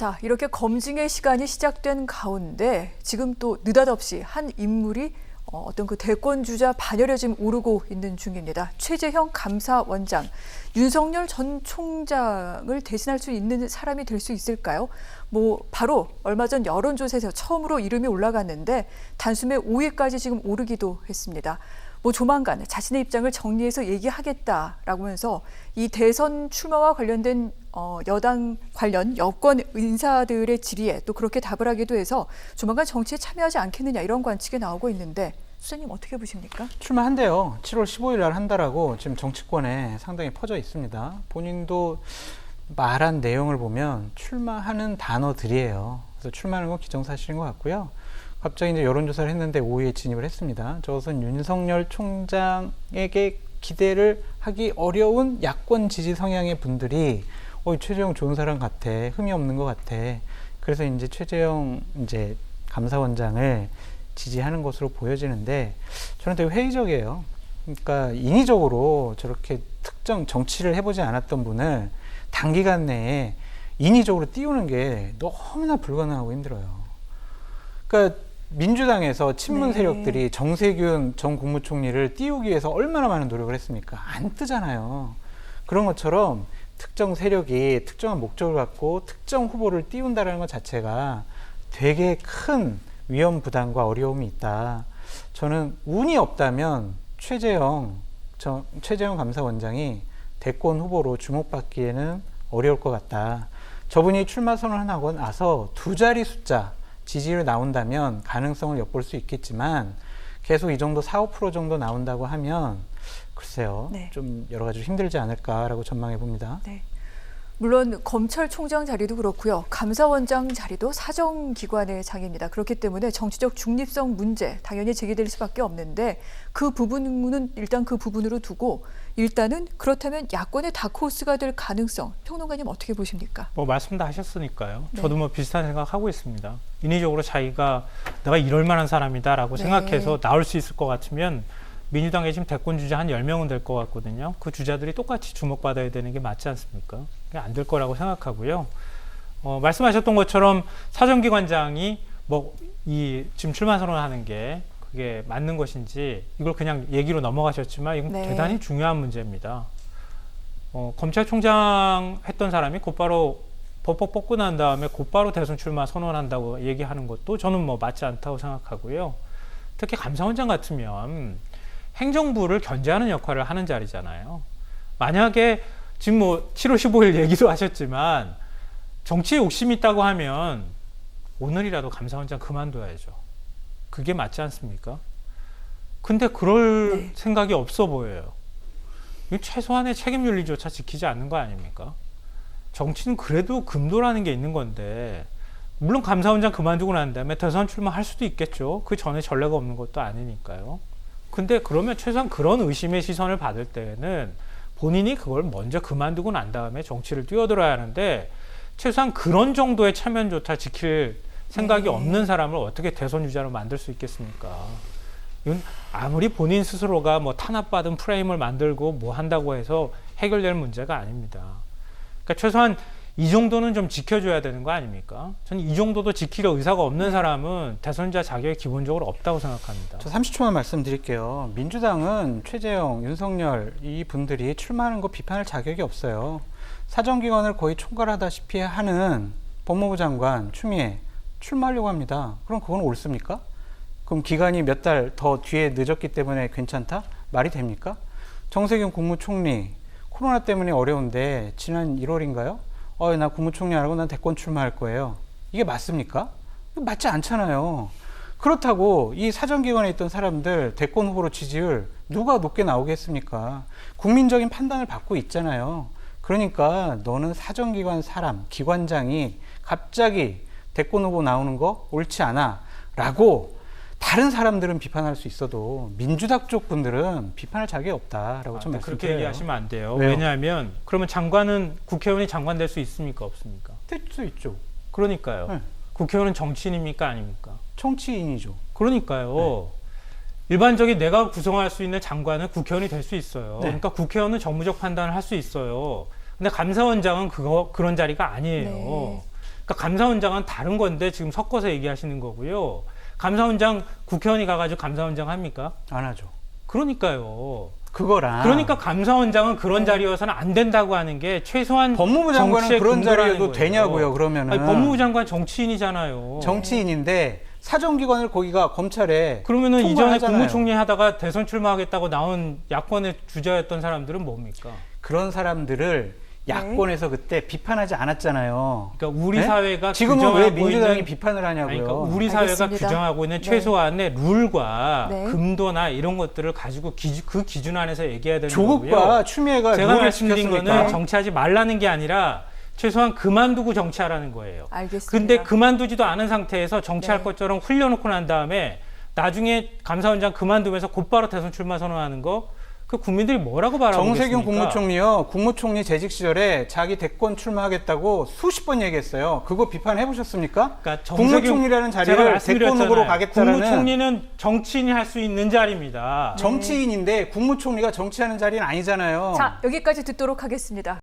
자, 이렇게 검증의 시간이 시작된 가운데 지금 또 느닷없이 한 인물이 어떤 그 대권 주자 반열에 지금 오르고 있는 중입니다. 최재형 감사원장, 윤석열 전 총장을 대신할 수 있는 사람이 될 수 있을까요? 바로 얼마 전 여론조사에서 처음으로 이름이 올라갔는데 단숨에 5위까지 지금 오르기도 했습니다. 조만간 자신의 입장을 정리해서 얘기하겠다라고 하면서 이 대선 출마와 관련된 여당 관련 여권 인사들의 질의에 또 그렇게 답을 하기도 해서 조만간 정치에 참여하지 않겠느냐 이런 관측이 나오고 있는데 수사님 어떻게 보십니까? 출마한대요. 7월 15일 날 한다라고 지금 정치권에 상당히 퍼져 있습니다. 본인도 말한 내용을 보면 출마하는 단어들이에요. 그래서 출마하는 건 기정사실인 것 같고요. 갑자기 이제 여론조사를 했는데 5위에 진입을 했습니다. 저것은 윤석열 총장에게 기대를 하기 어려운 야권 지지 성향의 분들이 최재형 좋은 사람 같아, 흠이 없는 것 같아. 그래서 이제 최재형 감사원장을 지지하는 것으로 보여지는데 저는 되게 회의적이에요. 그러니까 인위적으로 저렇게 특정 정치를 해보지 않았던 분을 단기간 내에 인위적으로 띄우는 게 너무나 불가능하고 힘들어요. 그러니까 민주당에서 친문 세력들이 정세균 전 국무총리를 띄우기 위해서 얼마나 많은 노력을 했습니까? 안 뜨잖아요. 그런 것처럼 특정 세력이 특정한 목적을 갖고 특정 후보를 띄운다는 것 자체가 되게 큰 위험 부담과 어려움이 있다. 저는 운이 없다면 최재형 감사원장이 대권 후보로 주목받기에는 어려울 것 같다. 저분이 출마 선언하고 나서 두 자리 숫자 지지율 나온다면 가능성을 엿볼 수 있겠지만 계속 이 정도 4, 5% 정도 나온다고 하면 글쎄요. 네. 좀 여러 가지로 힘들지 않을까라고 전망해 봅니다. 네. 물론 검찰총장 자리도 그렇고요. 감사원장 자리도 사정기관의 장입니다. 그렇기 때문에 정치적 중립성 문제 당연히 제기될 수밖에 없는데 그 부분은 일단 그 부분으로 두고 일단은 그렇다면 야권의 다크호스가 될 가능성 평론가님 어떻게 보십니까? 말씀 다 하셨으니까요. 네. 저도 비슷한 생각하고 있습니다. 인위적으로 자기가 내가 이럴 만한 사람이다라고 네. 생각해서 나올 수 있을 것 같으면 민주당에 지금 대권 주자 한 10명은 될 것 같거든요. 그 주자들이 똑같이 주목받아야 되는 게 맞지 않습니까? 안 될 거라고 생각하고요. 말씀하셨던 것처럼 사정기관장이 지금 출마 선언하는 게 그게 맞는 것인지 이걸 그냥 얘기로 넘어가셨지만 이건 네. 대단히 중요한 문제입니다. 검찰총장 했던 사람이 곧바로 법법 뽑고 난 다음에 곧바로 대선 출마 선언한다고 얘기하는 것도 저는 맞지 않다고 생각하고요. 특히 감사원장 같으면 행정부를 견제하는 역할을 하는 자리잖아요. 만약에 지금 7월 15일 얘기도 하셨지만 정치에 욕심이 있다고 하면 오늘이라도 감사원장 그만둬야죠. 그게 맞지 않습니까? 근데 그럴 생각이 없어 보여요. 최소한의 책임 윤리조차 지키지 않는 거 아닙니까? 정치는 그래도 금도라는 게 있는 건데 물론 감사원장 그만두고 난 다음에 대선 출마할 수도 있겠죠. 그 전에 전례가 없는 것도 아니니까요. 근데 그러면 최소한 그런 의심의 시선을 받을 때는 본인이 그걸 먼저 그만두고 난 다음에 정치를 뛰어들어야 하는데 최소한 그런 정도의 체면조차 지킬 생각이 없는 사람을 어떻게 대선 주자로 만들 수 있겠습니까? 이건 아무리 본인 스스로가 탄압받은 프레임을 만들고 한다고 해서 해결될 문제가 아닙니다. 그러니까 최소한 이 정도는 좀 지켜줘야 되는 거 아닙니까? 저는 이 정도도 지킬 의사가 없는 사람은 대선자 자격이 기본적으로 없다고 생각합니다. 저 30초만 말씀드릴게요. 민주당은 최재형, 윤석열 이 분들이 출마하는 거 비판할 자격이 없어요. 사정기관을 거의 총괄하다시피 하는 법무부 장관 추미애 출마하려고 합니다. 그럼 그건 옳습니까? 그럼 기간이 몇 달 더 뒤에 늦었기 때문에 괜찮다? 말이 됩니까? 정세균 국무총리 코로나 때문에 어려운데 지난 1월인가요? 나 국무총리 안 하고 난 대권 출마할 거예요. 이게 맞습니까? 맞지 않잖아요. 그렇다고 이 사정기관에 있던 사람들 대권 후보로 지지율 누가 높게 나오겠습니까? 국민적인 판단을 받고 있잖아요. 그러니까 너는 사정기관 사람, 기관장이 갑자기 대권 후보 나오는 거 옳지 않아 라고 다른 사람들은 비판할 수 있어도 민주당 쪽 분들은 비판할 자격이 없다라고 좀 말씀드려요. 그렇게 얘기하시면 안 돼요. 왜요? 왜냐하면 그러면 국회의원이 장관 될 수 있습니까? 없습니까? 될 수 있죠. 그러니까요. 네. 국회의원은 정치인입니까? 아닙니까? 정치인이죠. 그러니까요. 네. 일반적인 내가 구성할 수 있는 장관은 국회의원이 될 수 있어요. 네. 그러니까 국회의원은 정무적 판단을 할 수 있어요. 근데 감사원장은 그런 자리가 아니에요. 네. 그러니까 감사원장은 다른 건데 지금 섞어서 얘기하시는 거고요. 감사원장 국회의원이 가가지고 감사원장 합니까? 안 하죠. 그러니까요. 그거랑 그러니까 감사원장은 그런 자리여서는 안 된다고 하는 게 최소한 법무부 장관은 정치의 그런 근거라는 자리여도 거예요. 되냐고요. 그러면은 아니, 법무부 장관 정치인이잖아요. 정치인인데 사정기관을 거기가 검찰에 그러면은 이전에 통과하잖아요. 국무총리 하다가 대선 출마하겠다고 나온 야권의 주자였던 사람들은 뭡니까? 그런 사람들을 야권에서 그때 비판하지 않았잖아요. 그러니까 우리 네? 사회가 지금은 규정하고 왜 민주당이 있는 비판을 하냐고요. 아니, 그러니까 우리 사회가 알겠습니다. 규정하고 있는 네. 최소한의 룰과 네. 금도나 이런 것들을 가지고 그 기준 안에서 얘기해야 되는 조국과 거고요. 추미애가 제가 룰을 말씀드린 지켰습니까? 거는 정치하지 말라는 게 아니라 최소한 그만두고 정치하라는 거예요. 알겠습니다. 근데 그만두지도 않은 상태에서 정치할 네. 것처럼 흘려놓고 난 다음에 나중에 감사원장 그만두면서 곧바로 대선 출마 선언하는 거 그 국민들이 뭐라고 바라보겠습니까? 정세균 국무총리요. 국무총리 재직 시절에 자기 대권 출마하겠다고 수십 번 얘기했어요. 그거 비판해 보셨습니까? 그러니까 국무총리라는 제가 자리를 말씀드렸잖아요. 대권 후보로 가겠다라는 국무총리는 정치인이 할 수 있는 자리입니다. 정치인인데 국무총리가 정치하는 자리는 아니잖아요. 자, 여기까지 듣도록 하겠습니다.